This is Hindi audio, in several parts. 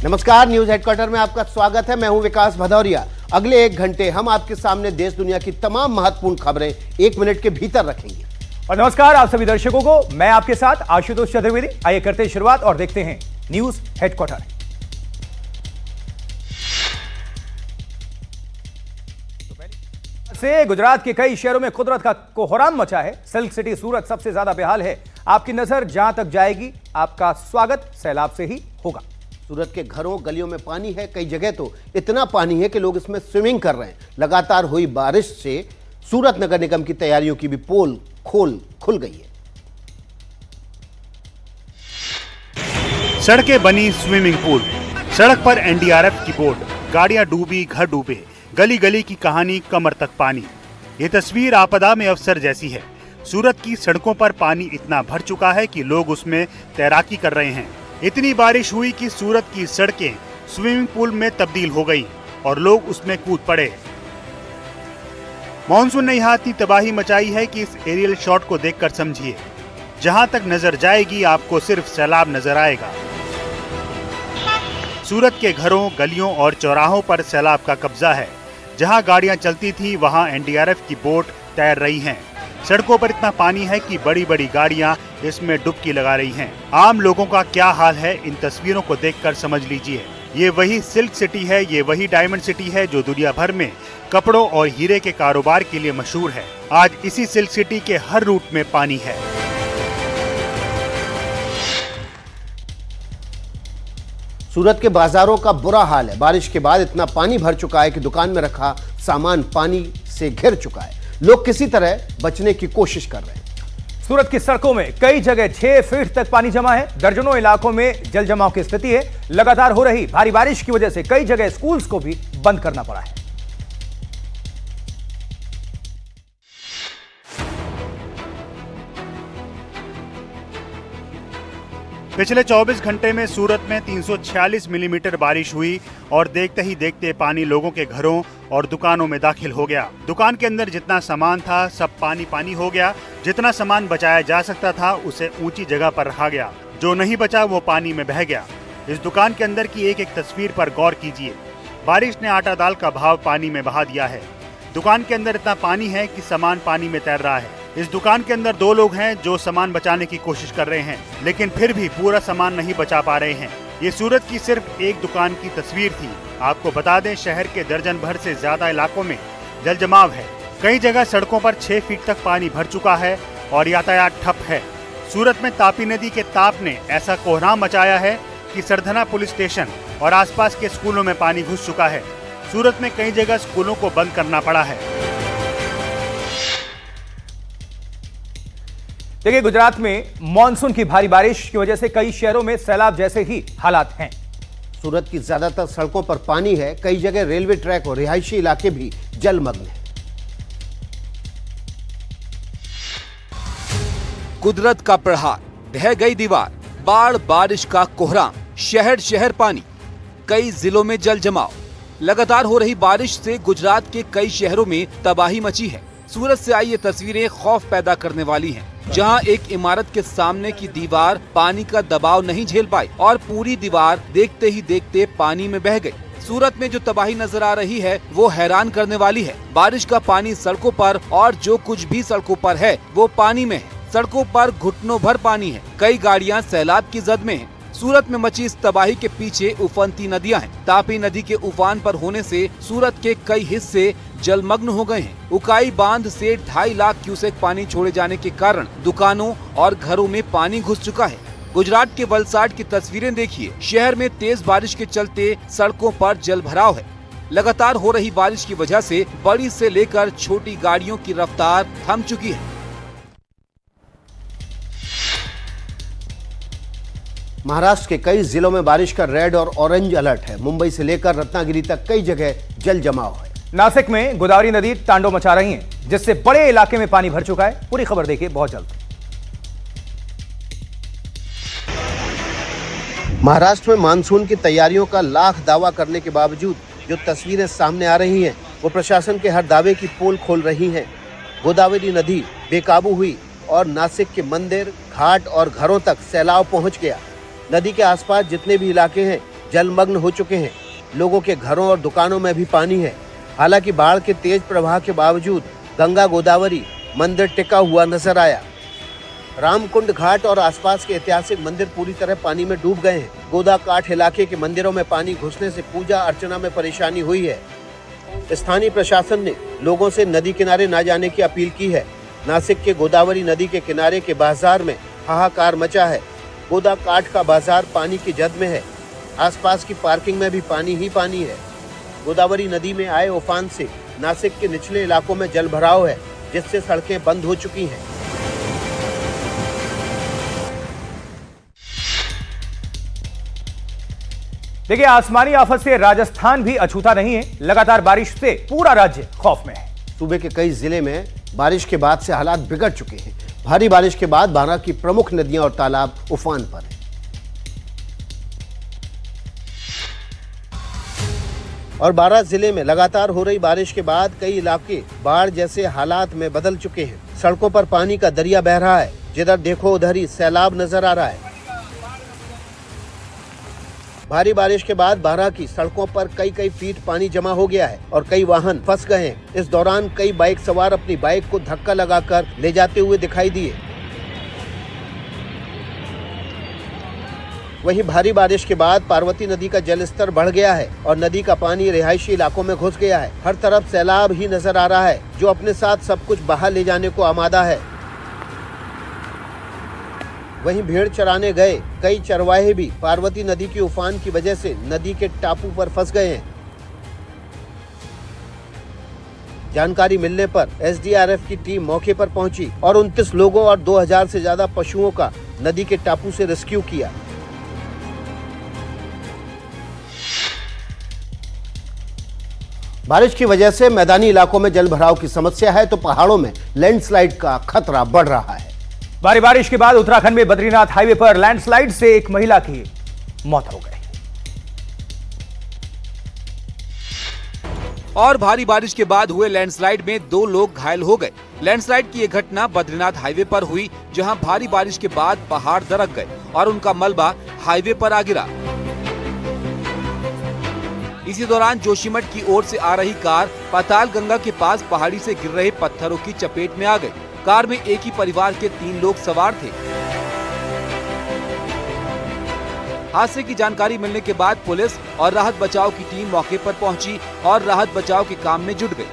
नमस्कार, न्यूज हेडक्वार्टर में आपका स्वागत है। मैं हूं विकास भदौरिया। अगले 1 घंटे हम आपके सामने देश दुनिया की तमाम महत्वपूर्ण खबरें 1 मिनट के भीतर रखेंगे। और नमस्कार आप सभी दर्शकों को, मैं आपके साथ आशुतोष चतुर्वेदी। आइए करते हैं शुरुआत और देखते हैं न्यूज हेडक्वार्टर। से गुजरात के कई शहरों में कुदरत का कोहराम मचा है। सिल्क सिटी सूरत सबसे ज्यादा बेहाल है। आपकी नजर जहां तक जाएगी, आपका स्वागत सैलाब से ही होगा। सूरत के घरों गलियों में पानी है। कई जगह तो इतना पानी है कि लोग इसमें स्विमिंग कर रहे हैं। लगातार हुई बारिश से सूरत नगर निगम की तैयारियों की भी पोल खुल गई है। सड़कें बनी स्विमिंग पूल, सड़क पर एनडीआरएफ की बोट, गाड़ियां डूबी, घर डूबे, गली गली की कहानी, कमर तक पानी। ये तस्वीर आपदा में अवसर जैसी है। सूरत की सड़कों पर पानी इतना भर चुका है कि लोग उसमें तैराकी कर रहे हैं। इतनी बारिश हुई कि सूरत की सड़कें स्विमिंग पूल में तब्दील हो गई और लोग उसमें कूद पड़े। मॉनसून ने यहाँ इतनी तबाही मचाई है कि इस एरियल शॉट को देखकर समझिए। जहाँ तक नजर जाएगी आपको सिर्फ सैलाब नजर आएगा। सूरत के घरों, गलियों और चौराहों पर सैलाब का कब्जा है। जहाँ गाड़ियाँ चलती थी वहाँ एनडीआरएफ की बोट तैर रही हैं। सड़कों पर इतना पानी है कि बड़ी बड़ी गाड़ियां इसमें डुबकी लगा रही हैं। आम लोगों का क्या हाल है, इन तस्वीरों को देखकर समझ लीजिए। ये वही सिल्क सिटी है, ये वही डायमंड सिटी है जो दुनिया भर में कपड़ों और हीरे के कारोबार के लिए मशहूर है। आज इसी सिल्क सिटी के हर रूट में पानी है। सूरत के बाजारों का बुरा हाल है। बारिश के बाद इतना पानी भर चुका है कि दुकान में रखा सामान पानी से घिर चुका है। लोग किसी तरह बचने की कोशिश कर रहे हैं। सूरत की सड़कों में कई जगह 6 फीट तक पानी जमा है। दर्जनों इलाकों में जल जमाव की स्थिति है। लगातार हो रही भारी बारिश की वजह से कई जगह स्कूल्स को भी बंद करना पड़ा है। पिछले 24 घंटे में सूरत में 346 मिलीमीटर बारिश हुई और देखते ही देखते पानी लोगों के घरों और दुकानों में दाखिल हो गया। दुकान के अंदर जितना सामान था सब पानी पानी हो गया। जितना सामान बचाया जा सकता था उसे ऊंची जगह पर रखा गया। जो नहीं बचा वो पानी में बह गया। इस दुकान के अंदर की एक एक तस्वीर पर गौर कीजिए। बारिश ने आटा दाल का भाव पानी में बहा दिया है। दुकान के अंदर इतना पानी है कि सामान पानी में तैर रहा है। इस दुकान के अंदर 2 लोग हैं जो सामान बचाने की कोशिश कर रहे हैं, लेकिन फिर भी पूरा सामान नहीं बचा पा रहे हैं। ये सूरत की सिर्फ एक दुकान की तस्वीर थी। आपको बता दें, शहर के दर्जन भर से ज्यादा इलाकों में जल जमाव है। कई जगह सड़कों पर 6 फीट तक पानी भर चुका है और यातायात ठप है। सूरत में तापी नदी के ताप ने ऐसा कोहराम मचाया है कि सरधना पुलिस स्टेशन और आसपास के स्कूलों में पानी घुस चुका है। सूरत में कई जगह स्कूलों को बंद करना पड़ा है। देखिए, गुजरात में मॉनसून की भारी बारिश की वजह से कई शहरों में सैलाब जैसे ही हालात हैं। सूरत की ज्यादातर सड़कों पर पानी है। कई जगह रेलवे ट्रैक और रिहायशी इलाके भी जलमग्न हैं। कुदरत का प्रहार, ढह गई दीवार, बाढ़ बारिश का कोहराम, शहर शहर पानी, कई जिलों में जल जमाव। लगातार हो रही बारिश से गुजरात के कई शहरों में तबाही मची है। सूरत से आई ये तस्वीरें खौफ पैदा करने वाली हैं, जहां एक इमारत के सामने की दीवार पानी का दबाव नहीं झेल पाई और पूरी दीवार देखते ही देखते पानी में बह गई। सूरत में जो तबाही नजर आ रही है वो हैरान करने वाली है। बारिश का पानी सड़कों पर और जो कुछ भी सड़कों पर है वो पानी में है। सड़कों पर घुटनों भर पानी है। कई गाड़ियां सैलाब की जद में हैं। सूरत में मची इस तबाही के पीछे उफनती नदियां हैं। तापी नदी के उफान पर होने से सूरत के कई हिस्से जलमग्न हो गए हैं। उकाई बांध से 2.5 लाख क्यूसेक पानी छोड़े जाने के कारण दुकानों और घरों में पानी घुस चुका है। गुजरात के वलसाड की तस्वीरें देखिए। शहर में तेज बारिश के चलते सड़कों पर जल भराव है। लगातार हो रही बारिश की वजह से बड़ी से लेकर छोटी गाड़ियों की रफ्तार थम चुकी है। महाराष्ट्र के कई जिलों में बारिश का रेड और ऑरेंज अलर्ट है। मुंबई से लेकर रत्नागिरी तक कई जगह जल जमाव है। नासिक में गोदावरी नदी तांडव मचा रही है, जिससे बड़े इलाके में पानी भर चुका है। पूरी खबर देखिए बहुत जल्द। महाराष्ट्र में मानसून की तैयारियों का लाख दावा करने के बावजूद जो तस्वीरें सामने आ रही हैं वो प्रशासन के हर दावे की पोल खोल रही हैं। गोदावरी नदी बेकाबू हुई और नासिक के मंदिर, घाट और घरों तक सैलाब पहुंच गया। नदी के आसपास जितने भी इलाके हैं जलमग्न हो चुके हैं। लोगों के घरों और दुकानों में भी पानी है। हालांकि बाढ़ के तेज प्रवाह के बावजूद गंगा गोदावरी मंदिर टिका हुआ नजर आया। रामकुंड घाट और आसपास के ऐतिहासिक मंदिर पूरी तरह पानी में डूब गए हैं। गोदा काठ इलाके के मंदिरों में पानी घुसने से पूजा अर्चना में परेशानी हुई है। स्थानीय प्रशासन ने लोगों से नदी किनारे न जाने की अपील की है। नासिक के गोदावरी नदी के किनारे के बाजार में हाहाकार मचा है। गोदा काठ का बाजार पानी की जद में है। आसपास की पार्किंग में भी पानी ही पानी है। गोदावरी नदी में आए उफान से नासिक के निचले इलाकों में जल भराव है, जिससे सड़कें बंद हो चुकी हैं। देखिए, आसमानी आफत से राजस्थान भी अछूता नहीं है। लगातार बारिश से पूरा राज्य खौफ में है। सूबे के कई जिले में बारिश के बाद से हालात बिगड़ चुके हैं। भारी बारिश के बाद बारां की प्रमुख नदियां और तालाब उफान पर हैं। और बारां जिले में लगातार हो रही बारिश के बाद कई इलाके बाढ़ जैसे हालात में बदल चुके हैं। सड़कों पर पानी का दरिया बह रहा है। जिधर देखो उधर ही सैलाब नजर आ रहा है। भारी बारिश के बाद बारां की सड़कों पर कई फीट पानी जमा हो गया है और कई वाहन फंस गए हैं। इस दौरान कई बाइक सवार अपनी बाइक को धक्का लगाकर ले जाते हुए दिखाई दिए। वहीं भारी बारिश के बाद पार्वती नदी का जलस्तर बढ़ गया है और नदी का पानी रिहायशी इलाकों में घुस गया है। हर तरफ सैलाब ही नजर आ रहा है, जो अपने साथ सब कुछ बहा ले जाने को आमादा है। वहीं भेड़ चराने गए कई चरवाहे भी पार्वती नदी की उफान की वजह से नदी के टापू पर फंस गए हैं। जानकारी मिलने पर एसडीआरएफ की टीम मौके पर पहुंची और 29 लोगों और 2000 से ज्यादा पशुओं का नदी के टापू से रेस्क्यू किया। बारिश की वजह से मैदानी इलाकों में जल भराव की समस्या है, तो पहाड़ों में लैंडस्लाइड का खतरा बढ़ रहा है। भारी बारिश के बाद उत्तराखंड में बद्रीनाथ हाईवे पर लैंडस्लाइड से एक महिला की मौत हो गई। और भारी बारिश के बाद हुए लैंडस्लाइड में 2 लोग घायल हो गए। लैंडस्लाइड की यह घटना बद्रीनाथ हाईवे पर हुई, जहां भारी बारिश के बाद पहाड़ दरक गए और उनका मलबा हाईवे पर आ गिरा। इसी दौरान जोशीमठ की ओर से आ रही कार पाताल गंगा के पास पहाड़ी से गिर रहे पत्थरों की चपेट में आ गई। कार में एक ही परिवार के 3 लोग सवार थे। हादसे की जानकारी मिलने के बाद पुलिस और राहत बचाव की टीम मौके पर पहुंची और राहत बचाव के काम में जुट गई।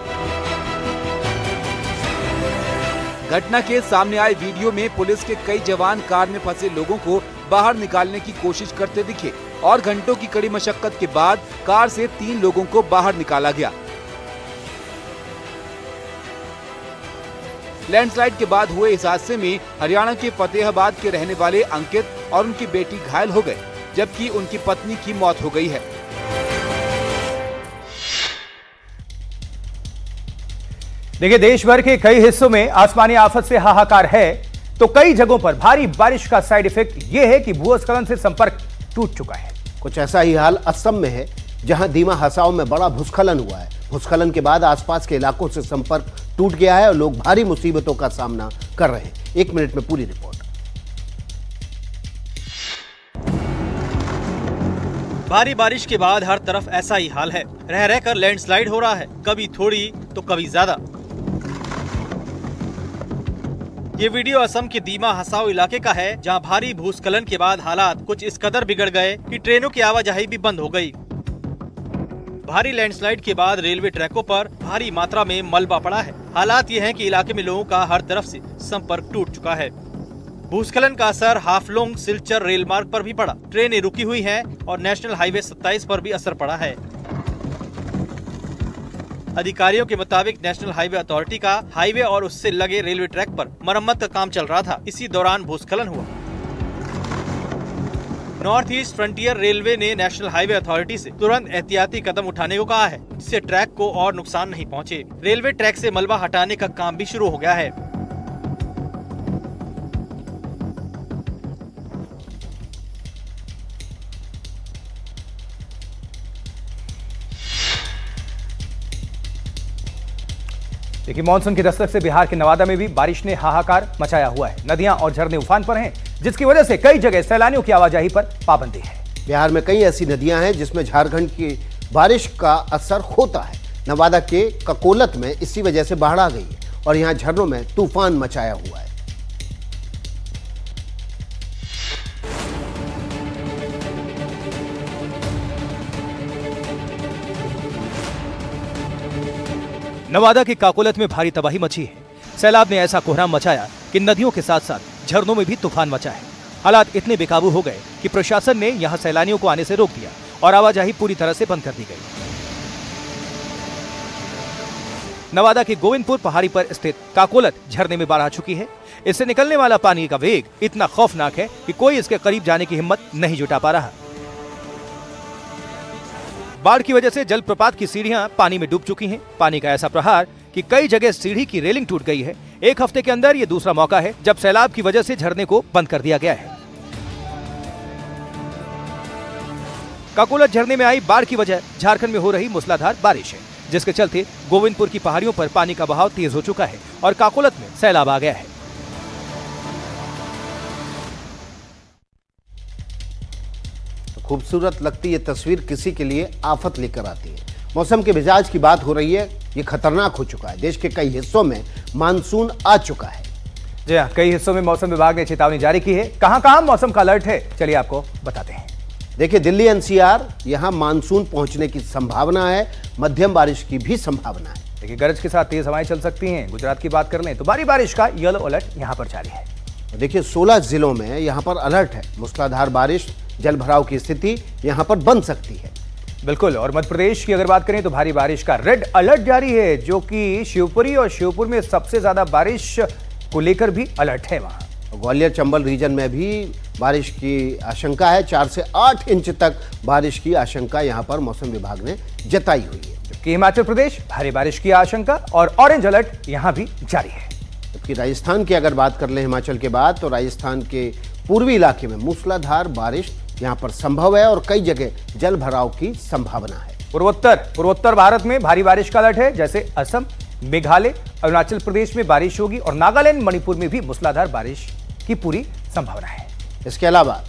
घटना के सामने आए वीडियो में पुलिस के कई जवान कार में फंसे लोगों को बाहर निकालने की कोशिश करते दिखे और घंटों की कड़ी मशक्कत के बाद कार से 3 लोगों को बाहर निकाला गया। लैंडस्लाइड के बाद हुए इस हादसे में हरियाणा के फतेहाबाद के रहने वाले अंकित और उनकी बेटी घायल हो गए, जबकि उनकी पत्नी की मौत हो गई है। देखिए, देश भर के कई हिस्सों में आसमानी आफत से हाहाकार है, तो कई जगहों पर भारी बारिश का साइड इफेक्ट यह है कि भूस्खलन से संपर्क टूट चुका है। कुछ ऐसा ही हाल असम में है, जहां दीमा हसाओं में बड़ा भूस्खलन हुआ है। भूस्खलन के बाद आसपास के इलाकों से संपर्क टूट गया है और लोग भारी मुसीबतों का सामना कर रहे हैं। 1 मिनट में पूरी रिपोर्ट। भारी बारिश के बाद हर तरफ ऐसा ही हाल है। रह रहकर लैंडस्लाइड हो रहा है, कभी थोड़ी तो कभी ज्यादा। ये वीडियो असम के दीमा हसाओ इलाके का है, जहां भारी भूस्खलन के बाद हालात कुछ इस कदर बिगड़ गए कि ट्रेनों की आवाजाही भी बंद हो गई। भारी लैंडस्लाइड के बाद रेलवे ट्रैकों पर भारी मात्रा में मलबा पड़ा है। हालात ये हैं कि इलाके में लोगों का हर तरफ से संपर्क टूट चुका है। भूस्खलन का असर हाफलोंग सिलचर रेल मार्ग पर भी पड़ा। ट्रेनें रुकी हुई हैं और नेशनल हाईवे 27 पर भी असर पड़ा है। अधिकारियों के मुताबिक नेशनल हाईवे अथॉरिटी का हाईवे और उससे लगे रेलवे ट्रैक पर मरम्मत का काम चल रहा था। इसी दौरान भूस्खलन हुआ। नॉर्थ ईस्ट फ्रंटियर रेलवे ने नेशनल हाईवे अथॉरिटी से तुरंत एहतियाती कदम उठाने को कहा है, जिससे ट्रैक को और नुकसान नहीं पहुंचे। रेलवे ट्रैक से मलबा हटाने का काम भी शुरू हो गया है। देखिए, मानसून की दस्तक से बिहार के नवादा में भी बारिश ने हाहाकार मचाया हुआ है। नदियां और झरने उफान पर हैं, जिसकी वजह से कई जगह सैलानियों की आवाजाही पर पाबंदी है। बिहार में कई ऐसी नदियां हैं जिसमें झारखंड की बारिश का असर होता है। नवादा के ककोलत में इसी वजह से बाढ़ आ गई है और यहां झरनों में तूफान मचाया हुआ है। नवादा के काकोलत में भारी तबाही मची है। सैलाब ने ऐसा कोहराम मचाया कि नदियों के साथ साथ झरनों में भी तूफान मचा है। हालात इतने बेकाबू हो गए कि प्रशासन ने यहां सैलानियों को आने से रोक दिया और आवाजाही पूरी तरह से बंद कर दी गई। नवादा के गोविंदपुर पहाड़ी पर स्थित काकोलत झरने में बाढ़ आ चुकी है। इससे निकलने वाला पानी का वेग इतना खौफनाक है कि कोई इसके करीब जाने की हिम्मत नहीं जुटा पा रहा। बाढ़ की वजह से जलप्रपात की सीढ़ियां पानी में डूब चुकी हैं। पानी का ऐसा प्रहार कि कई जगह सीढ़ी की रेलिंग टूट गई है। एक हफ्ते के अंदर ये दूसरा मौका है जब सैलाब की वजह से झरने को बंद कर दिया गया है। काकोलत झरने में आई बाढ़ की वजह झारखंड में हो रही मूसलाधार बारिश है, जिसके चलते गोविंदपुर की पहाड़ियों पर पानी का बहाव तेज हो चुका है और काकोलत में सैलाब आ गया है। खूबसूरत लगती ये तस्वीर किसी के लिए आफत लेकर आती है। मौसम के मिजाज की बात हो रही है, ये खतरनाक हो चुका है। देश के कई हिस्सों में मानसून आ चुका है। जी हाँ, कई हिस्सों में मौसम विभाग ने चेतावनी जारी की है। कहां मौसम का अलर्ट है, चलिए आपको बताते हैं। देखिए, दिल्ली एनसीआर, यहां मानसून पहुंचने की संभावना है। मध्यम बारिश की भी संभावना है। देखिए, गरज के साथ तेज हवाएं चल सकती हैं। गुजरात की बात कर लें तो भारी बारिश का येलो अलर्ट यहां पर जारी है। देखिए, 16 जिलों में यहां पर अलर्ट है। मूसलाधार बारिश, जल भराव की स्थिति यहां पर बन सकती है। बिल्कुल। और मध्य प्रदेश की अगर बात करें तो भारी बारिश का रेड अलर्ट जारी है, जो कि शिवपुरी और श्योपुर में सबसे ज्यादा बारिश को लेकर भी अलर्ट है। वहां ग्वालियर चंबल रीजन में भी बारिश की आशंका है। 4 से 8 इंच तक बारिश की आशंका यहां पर मौसम विभाग ने जताई हुई है। जबकि हिमाचल प्रदेश भारी बारिश की आशंका और ऑरेंज अलर्ट यहां भी जारी है। जबकि राजस्थान की अगर बात कर लें हिमाचल के बाद, तो राजस्थान के पूर्वी इलाके में मूसलाधार बारिश यहां पर संभव है और कई जगह जल भराव की संभावना है। पूर्वोत्तर भारत में भारी बारिश का अलर्ट है, जैसे असम, मेघालय, अरुणाचल प्रदेश में बारिश होगी और नागालैंड, मणिपुर में भी मूसलाधार बारिश की पूरी संभावना है। इसके अलावा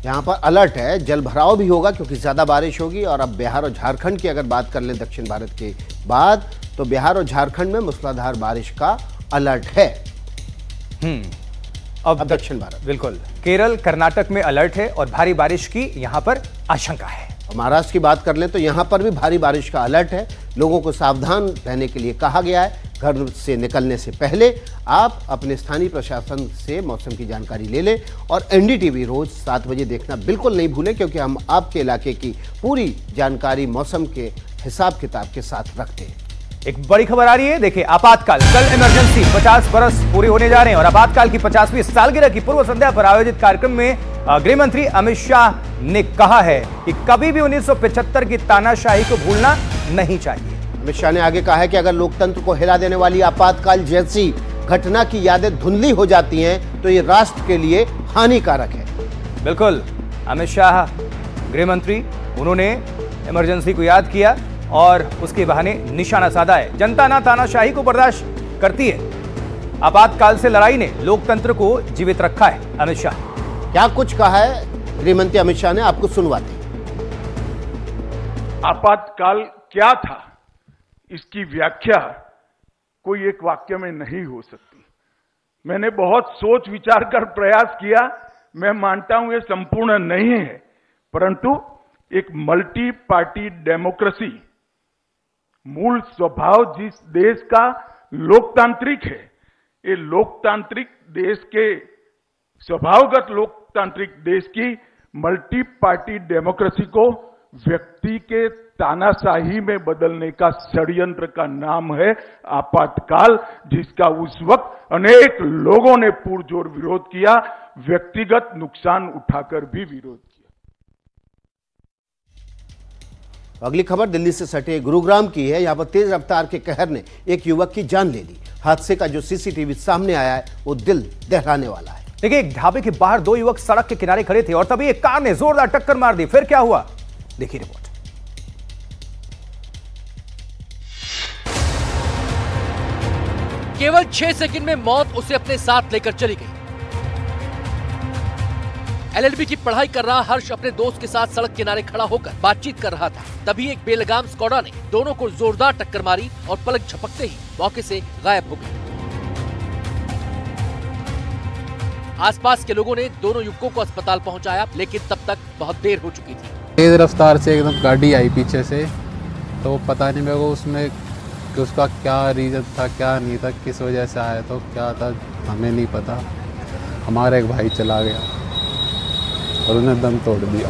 यहां पर अलर्ट है, जल भराव भी होगा क्योंकि ज्यादा बारिश होगी। और अब बिहार और झारखंड की अगर बात कर लें दक्षिण भारत के बाद, तो बिहार और झारखंड में मूसलाधार बारिश का अलर्ट है। अब दक्षिण भारत, बिल्कुल। केरल, कर्नाटक में अलर्ट है और भारी बारिश की यहां पर आशंका है। महाराष्ट्र की बात कर लें तो यहां पर भी भारी बारिश का अलर्ट है। लोगों को सावधान रहने के लिए कहा गया है। घर से निकलने से पहले आप अपने स्थानीय प्रशासन से मौसम की जानकारी ले लें और एनडीटीवी रोज 7 बजे देखना बिल्कुल नहीं भूलें, क्योंकि हम आपके इलाके की पूरी जानकारी मौसम के हिसाब किताब के साथ रखते हैं। एक बड़ी खबर आ रही है, देखिए, आपातकाल, कल इमरजेंसी 50 बरस पूरे होने जा रहे हैं और आपातकाल की 50वीं सालगिरह की पूर्व संध्या पर आयोजित कार्यक्रम में गृह मंत्री अमित शाह ने कहा है कि कभी भी 1975 की तानाशाही को भूलना नहीं चाहिए। अमित शाह ने आगे कहा है कि अगर लोकतंत्र को हिला देने वाली आपातकाल जैसी घटना की यादें धुंधली हो जाती हैं तो ये राष्ट्र के लिए हानिकारक है। बिल्कुल, अमित शाह गृह मंत्री, उन्होंने इमरजेंसी को याद किया और उसके बहाने निशाना साधा है। जनता ना तानाशाही को बर्दाश्त करती है। आपातकाल से लड़ाई ने लोकतंत्र को जीवित रखा है। अमित शाह क्या कुछ कहा है गृह मंत्री अमित शाह ने, आपको सुनवाते हैं। आपातकाल क्या था, इसकी व्याख्या कोई एक वाक्य में नहीं हो सकती। मैंने बहुत सोच विचार कर प्रयास किया। मैं मानता हूं ये संपूर्ण नहीं है, परंतु एक मल्टी पार्टी डेमोक्रेसी, मूल स्वभाव जिस देश का लोकतांत्रिक है, ये लोकतांत्रिक देश के स्वभावगत लोकतांत्रिक देश की मल्टी पार्टी डेमोक्रेसी को व्यक्ति के तानाशाही में बदलने का षड्यंत्र का नाम है आपातकाल, जिसका उस वक्त अनेक लोगों ने पुरजोर विरोध किया, व्यक्तिगत नुकसान उठाकर भी विरोध किया। अगली खबर दिल्ली से सटे गुरुग्राम की है। यहां पर तेज रफ्तार के कहर ने एक युवक की जान ले ली। हादसे का जो सीसीटीवी सामने आया है वो दिल दहलाने वाला है। देखिए, एक ढाबे के बाहर 2 युवक सड़क के किनारे खड़े थे और तभी एक कार ने जोरदार टक्कर मार दी। फिर क्या हुआ, देखिए रिपोर्ट। केवल 6 सेकंड में मौत उसे अपने साथ लेकर चली गई। LLB की पढ़ाई कर रहा हर्ष अपने दोस्त के साथ सड़क किनारे खड़ा होकर बातचीत कर रहा था। तभी एक बेलगाम स्कॉडा ने दोनों को जोरदार टक्कर मारी और पलक झपकते ही मौके से गायब हो गई। आसपास के लोगों ने दोनों युवकों को अस्पताल पहुंचाया, लेकिन तब तक बहुत देर हो चुकी थी। तेज रफ्तार से एकदम गाड़ी आई पीछे से, तो पता नहीं मेरे को उसमें कि उसका क्या रीज़न था क्या नहीं था, किस वजह से आया तो क्या था हमें नहीं पता। हमारा एक भाई चला गया और उन्हें दम तोड़ दिया।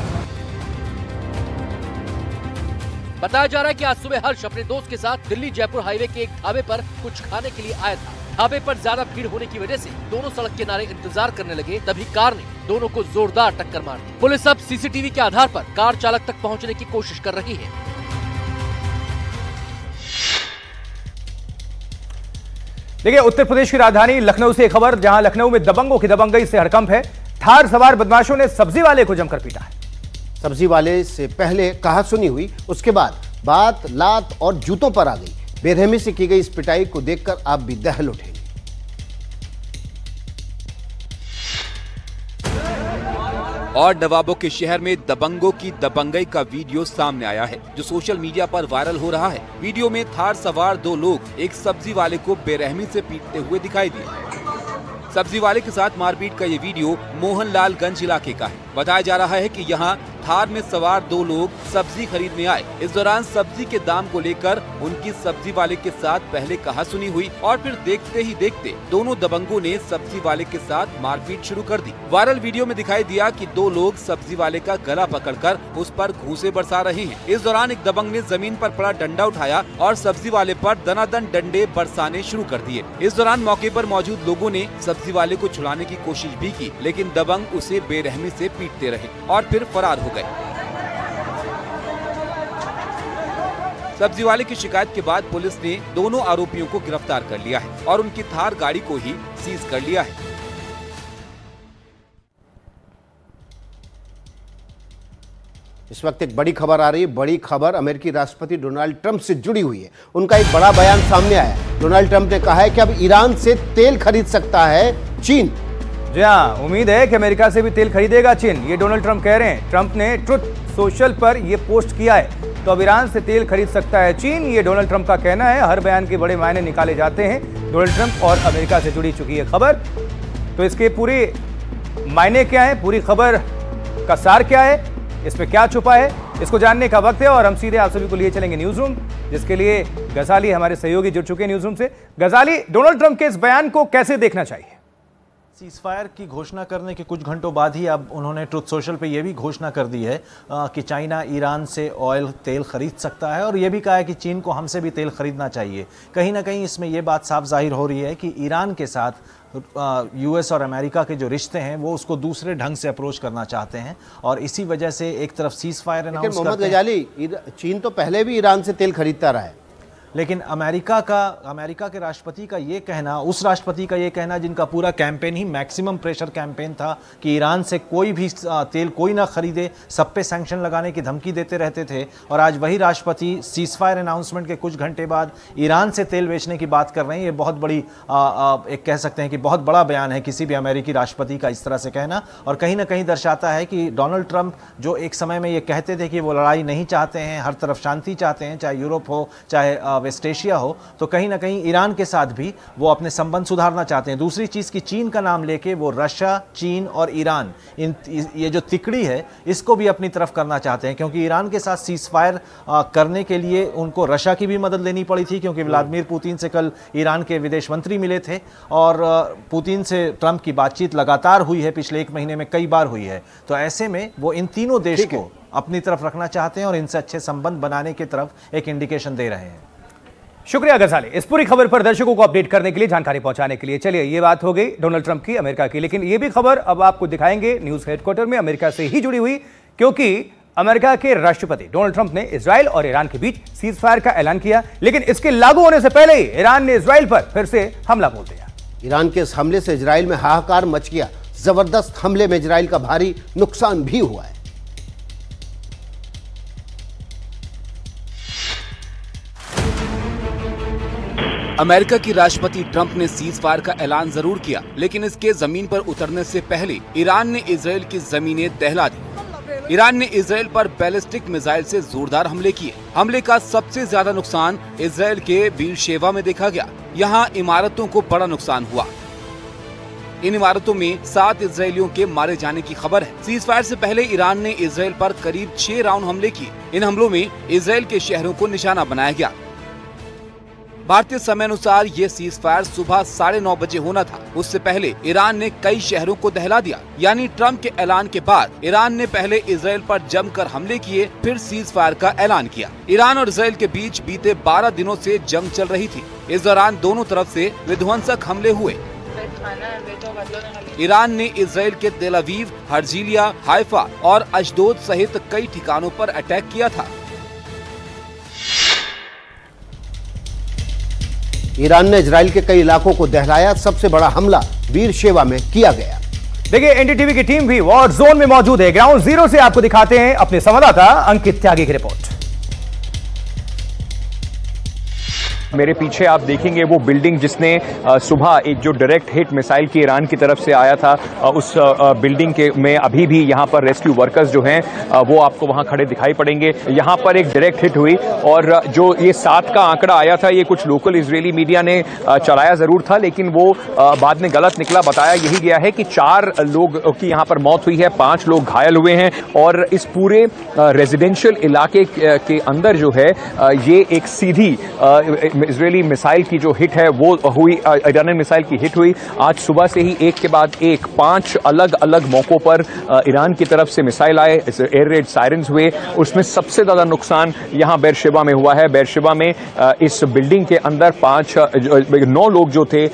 बताया जा रहा है कि आज सुबह हर्ष अपने दोस्त के साथ दिल्ली जयपुर हाईवे के एक ढाबे पर कुछ खाने के लिए आया था। ढाबे पर ज्यादा भीड़ होने की वजह से दोनों सड़क किनारे इंतजार करने लगे, तभी कार ने दोनों को जोरदार टक्कर मार दी। पुलिस अब CCTV के आधार पर कार चालक तक पहुंचने की कोशिश कर रही है। देखिए, उत्तर प्रदेश की राजधानी लखनऊ से खबर, जहां लखनऊ में दबंगों की दबंगई से हड़कंप है। थार सवार बदमाशों ने सब्जी वाले को जमकर पीटा है। सब्जी वाले से पहले कहासुनी हुई, उसके बाद बात लात और जूतों पर आ गई। बेरहमी से की गई इस पिटाई को देखकर आप भी दहल उठेंगे। और नवाबों के शहर में दबंगों की दबंगई का वीडियो सामने आया है, जो सोशल मीडिया पर वायरल हो रहा है। वीडियो में थार सवार 2 लोग एक सब्जी वाले को बेरहमी से पीटते हुए दिखाई दिए। सब्जी वाले के साथ मारपीट का ये वीडियो मोहनलालगंज इलाके का है। बताया जा रहा है कि यहाँ थार में सवार 2 लोग सब्जी खरीदने आए। इस दौरान सब्जी के दाम को लेकर उनकी सब्जी वाले के साथ पहले कहासुनी हुई और फिर देखते ही देखते दोनों दबंगों ने सब्जी वाले के साथ मारपीट शुरू कर दी। वायरल वीडियो में दिखाई दिया कि 2 लोग सब्जी वाले का गला पकड़कर उस पर घूंसे बरसा रहे हैं। इस दौरान एक दबंग ने जमीन पर पड़ा डंडा उठाया और सब्जी वाले पर दनादन डंडे बरसाने शुरू कर दिए। इस दौरान मौके पर मौजूद लोगों ने सब्जी वाले को छुड़ाने की कोशिश भी की, लेकिन दबंग उसे बेरहमी से पीटते रहे और फिर फरार हो गए। सब्जी वाले की शिकायत के बाद पुलिस ने दोनों आरोपियों को गिरफ्तार कर लिया है और उनकी थार गाड़ी को ही सीज कर लिया है। इस वक्त एक बड़ी खबर आ रही है। बड़ी खबर अमेरिकी राष्ट्रपति डोनाल्ड ट्रंप से जुड़ी हुई है। उनका एक बड़ा बयान सामने आया। डोनाल्ड ट्रंप ने कहा है कि अब ईरान से तेल खरीद सकता है चीन। जी हाँ, उम्मीद है कि अमेरिका से भी तेल खरीदेगा चीन, ये डोनाल्ड ट्रंप कह रहे हैं। ट्रंप ने ट्रुथ सोशल पर यह पोस्ट किया है। तो अब ईरान से तेल खरीद सकता है चीन, ये डोनाल्ड ट्रंप का कहना है। हर बयान के बड़े मायने निकाले जाते हैं। डोनाल्ड ट्रंप और अमेरिका से जुड़ी चुकी है खबर, तो इसके पूरे मायने क्या है, पूरी खबर का सार क्या है, इसमें क्या छुपा है, इसको जानने का वक्त है। और हम सीधे आप सभी को लिए चलेंगे न्यूज रूम, जिसके लिए गजाली हमारे सहयोगी जुड़ चुके हैं न्यूज रूम से। गजाली, डोनाल्ड ट्रंप के इस बयान को कैसे देखना चाहिए? सीज़फायर की घोषणा करने के कुछ घंटों बाद ही अब उन्होंने ट्रुथ सोशल पे ये भी घोषणा कर दी है कि चाइना ईरान से तेल खरीद सकता है, और ये भी कहा है कि चीन को हमसे भी तेल खरीदना चाहिए। कहीं ना कहीं इसमें ये बात साफ जाहिर हो रही है कि ईरान के साथ US और अमेरिका के जो रिश्ते हैं वो उसको दूसरे ढंग से अप्रोच करना चाहते हैं, और इसी वजह से एक तरफ सीज़फायर अनाउंस करते हैं। मोहम्मद गजाली, चीन तो पहले भी ईरान से तेल खरीदता रहा है, लेकिन अमेरिका के राष्ट्रपति का ये कहना, उस राष्ट्रपति का ये कहना जिनका पूरा कैंपेन ही मैक्सिमम प्रेशर कैंपेन था कि ईरान से कोई भी तेल कोई ना खरीदे, सब पे सैंक्शन लगाने की धमकी देते रहते थे, और आज वही राष्ट्रपति सीज़फायर अनाउंसमेंट के कुछ घंटे बाद ईरान से तेल बेचने की बात कर रहे हैं। ये बहुत बड़ी एक कह सकते हैं कि बहुत बड़ा बयान है किसी भी अमेरिकी राष्ट्रपति का इस तरह से कहना, और कहीं ना कहीं दर्शाता है कि डोनाल्ड ट्रंप जो एक समय में ये कहते थे कि वो लड़ाई नहीं चाहते हैं, हर तरफ शांति चाहते हैं, चाहे यूरोप हो चाहे वेस्ट एशिया हो, तो कहीं ना कहीं ईरान के साथ भी वो अपने संबंध सुधारना चाहते हैं। दूसरी चीज की चीन का नाम लेके वो रशिया, चीन और ईरान, ये जो तिकड़ी है इसको भी अपनी तरफ करना चाहते हैं, क्योंकि ईरान के साथ सीज़फायर करने के लिए उनको रशिया की भी मदद लेनी पड़ी थी, क्योंकि व्लादिमीर पुतिन से कल ईरान के विदेश मंत्री मिले थे, और पुतिन से ट्रंप की बातचीत लगातार हुई है, पिछले 1 महीने में कई बार हुई है। तो ऐसे में वो इन तीनों देश को अपनी तरफ रखना चाहते हैं और इनसे अच्छे संबंध बनाने की तरफ एक इंडिकेशन दे रहे हैं। शुक्रिया गजाली, इस पूरी खबर पर दर्शकों को अपडेट करने के लिए, जानकारी पहुंचाने के लिए। चलिए, ये बात हो गई डोनाल्ड ट्रंप की, अमेरिका की, लेकिन ये भी खबर अब आपको दिखाएंगे न्यूज हेडक्वार्टर में अमेरिका से ही जुड़ी हुई, क्योंकि अमेरिका के राष्ट्रपति डोनाल्ड ट्रंप ने इजराइल और ईरान के बीच सीज़फायर का ऐलान किया, लेकिन इसके लागू होने से पहले ही ईरान ने इजराइल पर फिर से हमला बोल दिया। ईरान के इस हमले से इजराइल में हाहाकार मच गया। जबरदस्त हमले में इजराइल का भारी नुकसान भी हुआ है। अमेरिका की राष्ट्रपति ट्रंप ने सीज फायर का ऐलान जरूर किया, लेकिन इसके जमीन पर उतरने से पहले ईरान ने इजराइल की जमीनें दहला दी। ईरान ने इजराइल पर बैलिस्टिक मिसाइल से जोरदार हमले किए। हमले का सबसे ज्यादा नुकसान इजराइल के बीरशेवा में देखा गया। यहाँ इमारतों को बड़ा नुकसान हुआ। इन इमारतों में 7 इजरायलियों के मारे जाने की खबर है। सीज फायर से पहले ईरान ने इजराइल पर करीब 6 राउंड हमले किए। इन हमलों में इजराइल के शहरों को निशाना बनाया गया। भारतीय समय अनुसार ये सीज फायर सुबह 9:30 बजे होना था। उससे पहले ईरान ने कई शहरों को दहला दिया। यानी ट्रंप के ऐलान के बाद ईरान ने पहले इजराइल पर जमकर हमले किए, फिर सीज फायर का ऐलान किया। ईरान और इजराइल के बीच बीते 12 दिनों से जंग चल रही थी। इस दौरान दोनों तरफ से विध्वंसक हमले हुए। ईरान ने इजराइल के तेल अवीव, हर्जिलिया, हाइफा और अशदोद सहित कई ठिकानों पर अटैक किया था। ईरान ने इजराइल के कई इलाकों को दहलाया। सबसे बड़ा हमला बीरशेवा में किया गया। देखिए, एनडीटीवी की टीम भी वॉर जोन में मौजूद है। ग्राउंड जीरो से आपको दिखाते हैं अपने संवाददाता अंकित त्यागी की रिपोर्ट। मेरे पीछे आप देखेंगे वो बिल्डिंग जिसने सुबह एक जो डायरेक्ट हिट मिसाइल की ईरान की तरफ से आया था, उस बिल्डिंग के में अभी भी यहाँ पर रेस्क्यू वर्कर्स जो हैं वो आपको वहाँ खड़े दिखाई पड़ेंगे। यहाँ पर एक डायरेक्ट हिट हुई और जो ये 7 का आंकड़ा आया था, ये कुछ लोकल इजरायली मीडिया ने चलाया जरूर था, लेकिन वो बाद में गलत निकला। बताया यही गया है कि 4 लोग की यहाँ पर मौत हुई है, 5 लोग घायल हुए हैं। और इस पूरे रेजिडेंशियल इलाके के अंदर जो है ये एक सीधी इजरायली मिसाइल की जो हिट है वो हुई, ईरानी मिसाइल की हिट हुई। आज सुबह से ही एक के बाद एक 5 अलग अलग मौकों पर ईरान की तरफ से मिसाइल आए, एयर रेड सायरन्स हुए। उसमें सबसे ज्यादा नुकसान यहाँ बेरशेबा में हुआ है। बेरशेबा में इस बिल्डिंग के अंदर 9 लोग जो थे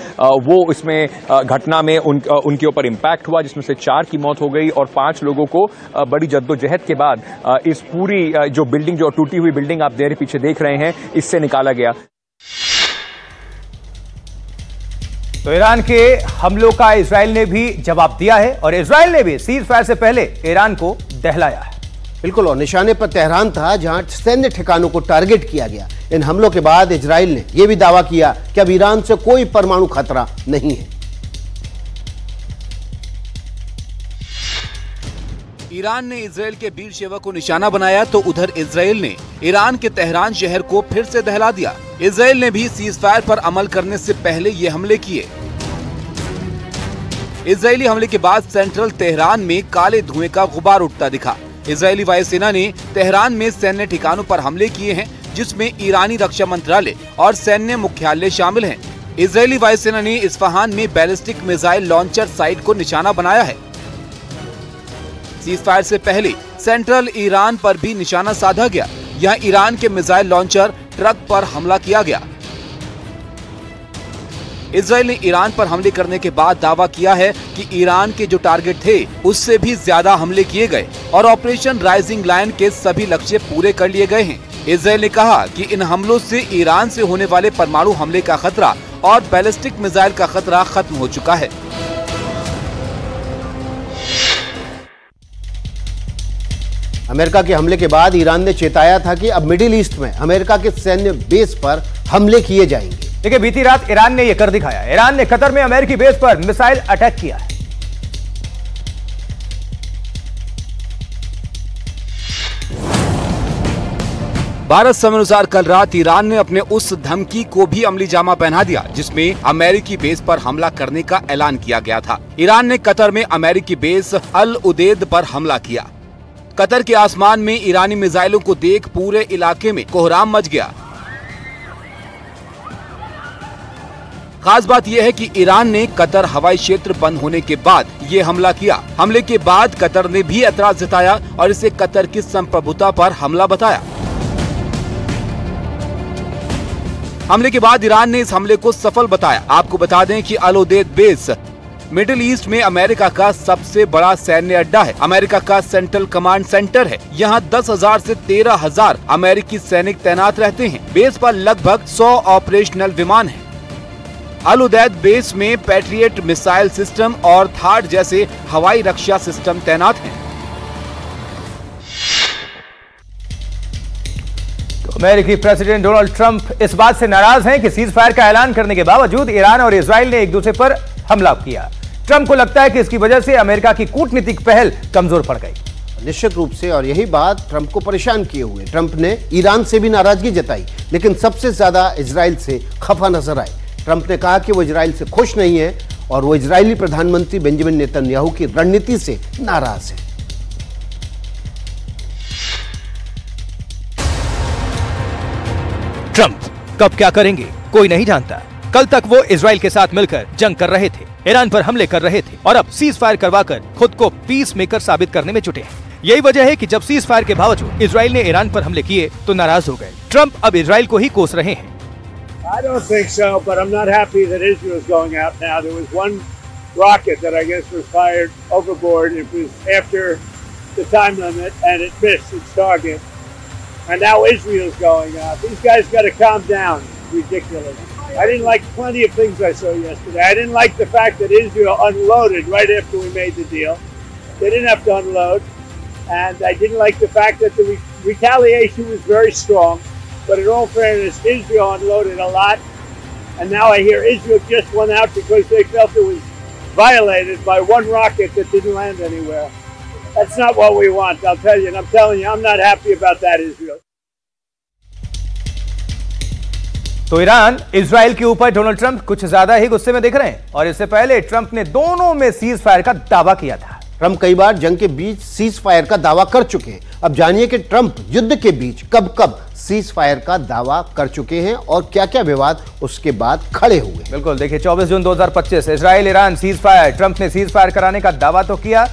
वो इसमें घटना में उनके ऊपर इम्पैक्ट हुआ, जिसमें से 4 की मौत हो गई और 5 लोगों को बड़ी जद्दोजहद के बाद इस पूरी जो बिल्डिंग, जो टूटी हुई बिल्डिंग आप मेरे पीछे देख रहे हैं, इससे निकाला गया। तो ईरान के हमलों का इजराइल ने भी जवाब दिया है और इजराइल ने भी सीज फायर से पहले ईरान को दहलाया है। बिल्कुल, और निशाने पर तेहरान था जहां सैन्य ठिकानों को टारगेट किया गया। इन हमलों के बाद इजराइल ने यह भी दावा किया कि अब ईरान से कोई परमाणु खतरा नहीं है। ईरान ने इजराइल के बीरशेवा को निशाना बनाया तो उधर इजराइल ने ईरान के तेहरान शहर को फिर से दहला दिया। इजराइल ने भी सीज फायर पर अमल करने से पहले ये हमले किए। इजरायली हमले के बाद सेंट्रल तेहरान में काले धुएं का गुबार उठता दिखा। इजरायली वायुसेना ने तेहरान में सैन्य ठिकानों पर हमले किए हैं, जिसमें ईरानी रक्षा मंत्रालय और सैन्य मुख्यालय शामिल हैं। इजरायली वायुसेना ने इस्फहान में बैलिस्टिक मिसाइल लॉन्चर साइट को निशाना बनाया है। सीज फायर से पहले सेंट्रल ईरान पर भी निशाना साधा गया। यहाँ ईरान के मिसाइल लॉन्चर ट्रक पर हमला किया गया। इजराइल ने ईरान पर हमले करने के बाद दावा किया है कि ईरान के जो टारगेट थे उससे भी ज्यादा हमले किए गए और ऑपरेशन राइजिंग लायन के सभी लक्ष्य पूरे कर लिए गए हैं। इजराइल ने कहा कि इन हमलों से ईरान से होने वाले परमाणु हमले का खतरा और बैलिस्टिक मिसाइल का खतरा खत्म हो चुका है। अमेरिका के हमले के बाद ईरान ने चेताया था कि अब मिडिल ईस्ट में अमेरिका के सैन्य बेस पर हमले किए जाएंगे। देखिए, बीती रात ईरान ने यह कर दिखाया। ईरान ने कतर में अमेरिकी बेस पर मिसाइल अटैक किया है। भारत समय अनुसार कल रात ईरान ने अपने उस धमकी को भी अमली जामा पहना दिया जिसमें अमेरिकी बेस पर हमला करने का ऐलान किया गया था। ईरान ने कतर में अमेरिकी बेस अल उदेद पर हमला किया। कतर के आसमान में ईरानी मिसाइलों को देख पूरे इलाके में कोहराम मच गया। खास बात यह है कि ईरान ने कतर हवाई क्षेत्र बंद होने के बाद ये हमला किया। हमले के बाद कतर ने भी एतराज जताया और इसे कतर की संप्रभुता पर हमला बताया। हमले के बाद ईरान ने इस हमले को सफल बताया। आपको बता दें कि अल उदेद बेस मिडिल ईस्ट में अमेरिका का सबसे बड़ा सैन्य अड्डा है। अमेरिका का सेंट्रल कमांड सेंटर है। यहाँ 10,000 से 13,000 अमेरिकी सैनिक तैनात रहते हैं। बेस पर लगभग 100 ऑपरेशनल विमान हैं। अल उदैद बेस में पैट्रियट मिसाइल सिस्टम और थाड जैसे हवाई रक्षा सिस्टम तैनात हैं। अमेरिकी प्रेसिडेंट डोनाल्ड ट्रंप इस बात से नाराज हैं कि सीज फायर का ऐलान करने के बावजूद ईरान और इजराइल ने एक दूसरे पर हमला किया। ट्रंप को लगता है कि इसकी वजह से अमेरिका की कूटनीतिक पहल कमजोर पड़ गई। निश्चित रूप से, और यही बात ट्रंप को परेशान किए हुए। ट्रंप ने ईरान से भी नाराजगी जताई, लेकिन सबसे ज्यादा इजराइल से खफा नजर आए। ट्रंप ने कहा कि वो इजराइल से खुश नहीं है और वो इजरायली प्रधानमंत्री बेंजामिन नेतन्याहू की रणनीति से नाराज है। ट्रंप कब क्या करेंगे कोई नहीं जानता। कल तक वो इजराइल के साथ मिलकर जंग कर रहे थे, ईरान पर हमले कर रहे थे और अब सीज फायर करवाकर खुद को पीस मेकर साबित करने में जुटे हैं। यही वजह है कि जब सीज फायर के बावजूद इजराइल ने ईरान पर हमले किए तो नाराज हो गए। ट्रंप अब इजराइल को ही कोस रहे हैं। I don't think so, but I'm not happy that Israel is going out now. There was one rocket that I guess was fired overboard. It was after the time limit and it missed its target. And now Israel's going out. These guys got to calm down. It's ridiculous. I didn't like plenty of things I saw yesterday. I didn't like the fact that Israel unloaded right after we made the deal. They didn't have to unload. And I didn't like the fact that the retaliation was very strong. But in all fairness, Israel unloaded a lot. And now I hear Israel just went out because they felt it was violated by one rocket that didn't land anywhere. That's not what we want, I'll tell you. And I'm telling you, I'm not happy about that, Israel. तो ईरान इजराइल के ऊपर डोनाल्ड ट्रंप कुछ ज्यादा ही गुस्से में दिख रहे हैं और इससे पहले ट्रंप ने दोनों में सीज फायर का दावा किया था। ट्रंप कई बार जंग के बीच सीज फायर का दावा कर चुके हैं। अब जानिए कि ट्रंप युद्ध के बीच कब कब सीज फायर का दावा कर चुके हैं और क्या क्या विवाद उसके बाद खड़े हुए। बिल्कुल, देखिए 24 जून 2025 Israel Iran cease fire. Trump ने सीज फायर कराने का दावा तो किया।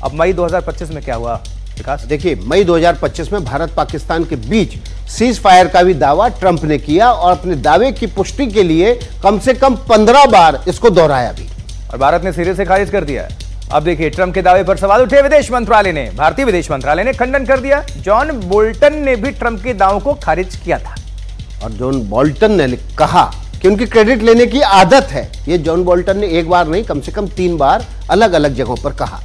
अब मई 2025 में क्या हुआ विकास? देखिए, मई 2025 में भारत पाकिस्तान के बीच सीज फायर का भी दावा ट्रंप ने किया और अपने दावे की पुष्टि के लिए कम से कम 15 बार इसको दोहराया भी, और भारत ने सिरे से खारिज कर दिया। अब देखिए, ट्रंप के दावे पर सवाल उठे विदेश मंत्रालय ने। भारतीय विदेश मंत्रालय ने खंडन कर दिया। जॉन बोल्टन ने भी ट्रंप के दावों को खारिज किया था और जॉन बोल्टन ने कहा कि उनकी क्रेडिट लेने की आदत है। ये जॉन बोल्टन ने एक बार नहीं, कम से कम 3 बार अलग अलग जगहों पर कहा।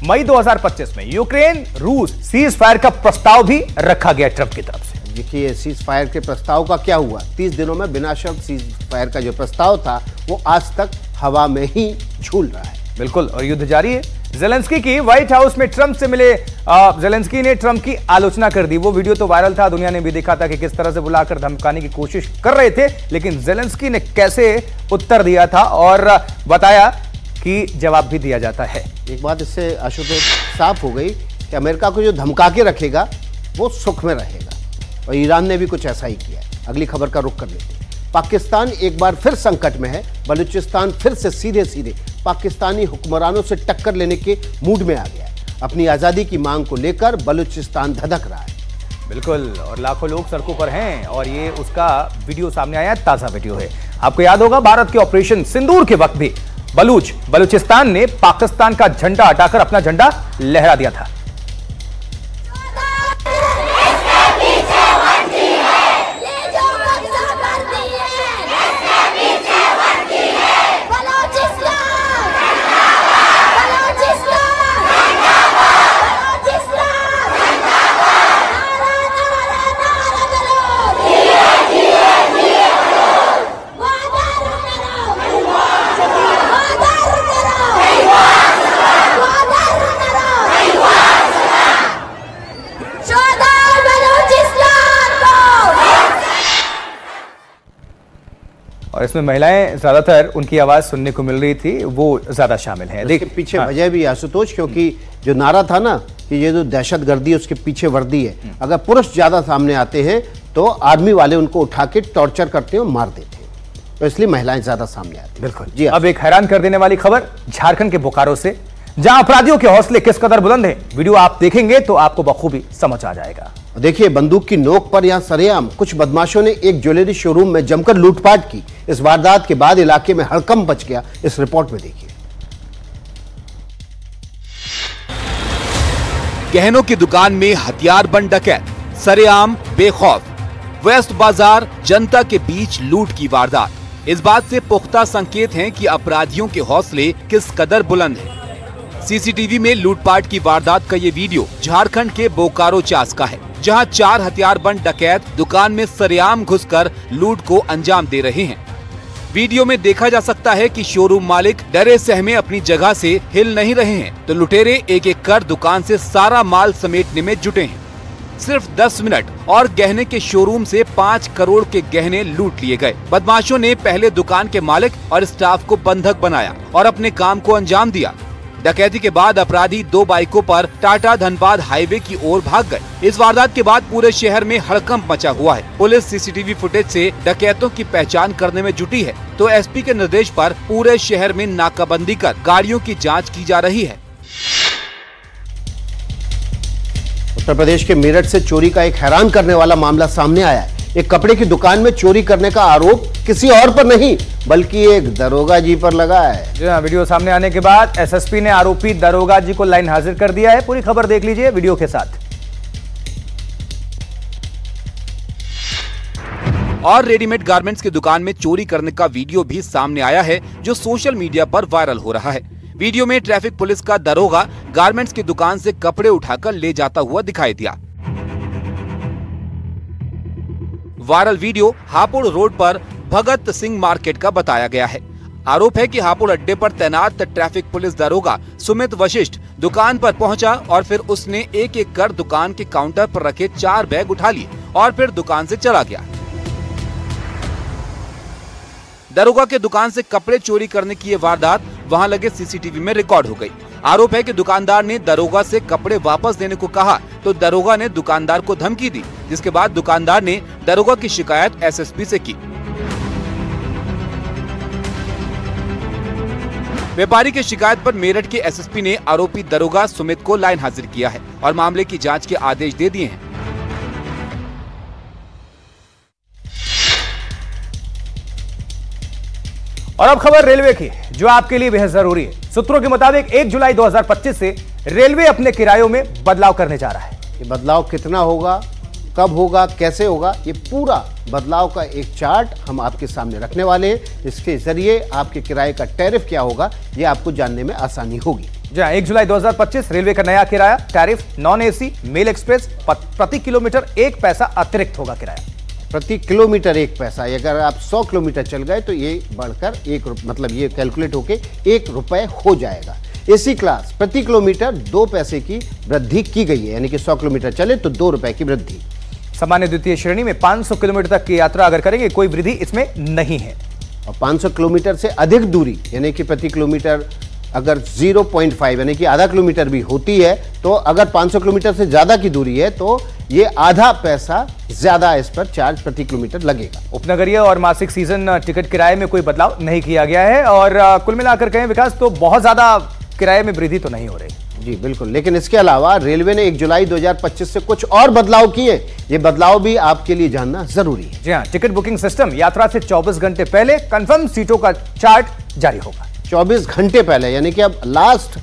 मई 2025 में यूक्रेन रूस सीज फायर का प्रस्ताव भी रखा गया ट्रंप की तरफ से। देखिए, सीज फायर के प्रस्ताव का क्या हुआ? 30 दिनों में बिना शर्त सीज फायर का जो प्रस्ताव था वो आज तक हवा में ही झूल रहा है। बिल्कुल, और युद्ध जारी है। ज़ेलेंस्की की व्हाइट हाउस में ट्रंप से मिले ज़ेलेंस्की ने ट्रंप की आलोचना कर दी। वो वीडियो तो वायरल था, दुनिया ने भी देखा था कि किस तरह से बुलाकर धमकाने की कोशिश कर रहे थे, लेकिन ज़ेलेंस्की ने कैसे उत्तर दिया था और बताया कि जवाब भी दिया जाता है। एक बात इससे आशुतोष साफ हो गई कि अमेरिका को जो धमका के रखेगा वो सुख में रहेगा, और ईरान ने भी कुछ ऐसा ही किया है। अगली खबर का रुख कर लेते हैं। पाकिस्तान एक बार फिर संकट में है। बलूचिस्तान फिर से सीधे सीधे पाकिस्तानी हुक्मरानों से टक्कर लेने के मूड में आ गया है। अपनी आज़ादी की मांग को लेकर बलूचिस्तान धधक रहा है। बिल्कुल, और लाखों लोग सड़कों पर हैं और ये उसका वीडियो सामने आया, ताज़ा वीडियो है। आपको याद होगा, भारत के ऑपरेशन सिंदूर के वक्त भी बलूचिस्तान ने पाकिस्तान का झंडा हटाकर अपना झंडा लहरा दिया था। और इसमें महिलाएं ज्यादातर, उनकी आवाज सुनने को मिल रही थी, वो ज्यादा शामिल हैं। देखिए, पीछे वजह भी आशुतोष, क्योंकि जो नारा था ना कि ये जो दहशतगर्दी है उसके पीछे वर्दी है। अगर पुरुष ज्यादा सामने आते हैं तो आर्मी वाले उनको उठा के टॉर्चर करते हैं और मार देते हैं, तो इसलिए महिलाएं ज्यादा सामने आती हैं। बिल्कुल जी। अब एक हैरान कर देने वाली खबर झारखंड के बोकारो से, जहां अपराधियों के हौसले किस कदर बुलंद हैं। वीडियो आप देखेंगे तो आपको बखूबी समझ आ जाएगा। देखिए, बंदूक की नोक पर यहां सरेआम कुछ बदमाशों ने एक ज्वेलरी शोरूम में जमकर लूटपाट की। इस वारदात के बाद इलाके में हड़कंप मच गया। इस रिपोर्ट में देखिए। गहनों की दुकान में हथियार बंद डकैत, सरेआम बेखौफ। वेस्ट बाजार जनता के बीच लूट की वारदात इस बात से पुख्ता संकेत हैं कि अपराधियों के हौसले किस कदर बुलंद हैं। सीसीटीवी में लूटपाट की वारदात का ये वीडियो झारखंड के बोकारो चास का है। जहां 4 हथियारबंद डकैत दुकान में सरेआम घुसकर लूट को अंजाम दे रहे हैं। वीडियो में देखा जा सकता है कि शोरूम मालिक डरे सहमे अपनी जगह से हिल नहीं रहे हैं, तो लुटेरे एक एक कर दुकान से सारा माल समेटने में जुटे हैं। सिर्फ 10 मिनट और गहने के शोरूम से 5 करोड़ के गहने लूट लिए गए। बदमाशों ने पहले दुकान के मालिक और स्टाफ को बंधक बनाया और अपने काम को अंजाम दिया। डकैती के बाद अपराधी 2 बाइकों पर टाटा धनबाद हाईवे की ओर भाग गए। इस वारदात के बाद पूरे शहर में हड़कंप मचा हुआ है। पुलिस सीसीटीवी फुटेज से डकैतों की पहचान करने में जुटी है, तो एसपी के निर्देश पर पूरे शहर में नाकाबंदी कर गाड़ियों की जांच की जा रही है। उत्तर प्रदेश के मेरठ से चोरी का एक हैरान करने वाला मामला सामने आया है। एक कपड़े की दुकान में चोरी करने का आरोप किसी और पर नहीं बल्कि एक दरोगा जी पर लगा है। जी हाँ, वीडियो सामने आने के बाद एसएसपी ने आरोपी दरोगा जी को लाइन हाजिर कर दिया है। पूरी खबर देख लीजिए वीडियो के साथ। और रेडीमेड गारमेंट्स की दुकान में चोरी करने का वीडियो भी सामने आया है, जो सोशल मीडिया पर वायरल हो रहा है। वीडियो में ट्रैफिक पुलिस का दरोगा गारमेंट्स की दुकान से कपड़े उठाकर ले जाता हुआ दिखाई दिया। वायरल वीडियो हापुड़ रोड पर भगत सिंह मार्केट का बताया गया है। आरोप है कि हापुड़ अड्डे पर तैनात ट्रैफिक पुलिस दरोगा सुमित वशिष्ठ दुकान पर पहुंचा और फिर उसने एक एक कर दुकान के काउंटर पर रखे 4 बैग उठा लिए और फिर दुकान से चला गया। दरोगा के दुकान से कपड़े चोरी करने की ये वारदात वहां लगे सीसीटीवी में रिकॉर्ड हो गई। आरोप है कि दुकानदार ने दरोगा से कपड़े वापस देने को कहा तो दरोगा ने दुकानदार को धमकी दी, जिसके बाद दुकानदार ने दरोगा की शिकायत एसएसपी से की। व्यापारी की शिकायत पर मेरठ के एसएसपी ने आरोपी दरोगा सुमित को लाइन हाजिर किया है और मामले की जांच के आदेश दे दिए हैं। और अब खबर रेलवे की, जो आपके लिए बेहद जरूरी है। सूत्रों के मुताबिक 1 जुलाई 2025 से रेलवे अपने किरायों में बदलाव करने जा रहा है। ये बदलाव कितना होगा, कब होगा, कैसे होगा, ये पूरा बदलाव का एक चार्ट हम आपके सामने रखने वाले हैं। इसके जरिए आपके किराए का टैरिफ क्या होगा, ये आपको जानने में आसानी होगी। जी हाँ, 1 जुलाई 2025 रेलवे का नया किराया tariff non AC mail express प्रति किलोमीटर 1 पैसा अतिरिक्त होगा। किराया प्रति किलोमीटर 1 पैसा। अगर आप 100 किलोमीटर चल गए तो ये बढ़कर 1 रुपये, मतलब ये कैलकुलेट होके 1 रुपये हो जाएगा। एसी क्लास प्रति किलोमीटर 2 पैसे की वृद्धि की गई है, यानी कि 100 किलोमीटर चले तो 2 रुपए की वृद्धि। सामान्य द्वितीय श्रेणी में 500 किलोमीटर तक की यात्रा अगर करेंगे कोई वृद्धि इसमें नहीं है। और 500 किलोमीटर से अधिक दूरी यानी कि प्रति किलोमीटर अगर 0.5 यानी कि आधा किलोमीटर भी होती है, तो अगर 500 किलोमीटर से ज्यादा की दूरी है तो ये आधा पैसा ज्यादा इस पर चार्ज प्रति किलोमीटर लगेगा। उपनगरीय और मासिक सीजन टिकट किराए में कोई बदलाव नहीं किया गया है और कुल मिलाकर कहें विकास तो बहुत ज्यादा किराए में वृद्धि तो नहीं हो रही। जी बिल्कुल, लेकिन इसके अलावा रेलवे ने 1 जुलाई 2025 से कुछ और बदलाव किए। ये बदलाव भी आपके लिए जानना जरूरी है। जी हाँ, टिकट बुकिंग सिस्टम यात्रा से 24 घंटे पहले कंफर्म सीटों का चार्ट जारी होगा। 24 घंटे पहले, यानी कि अब लास्ट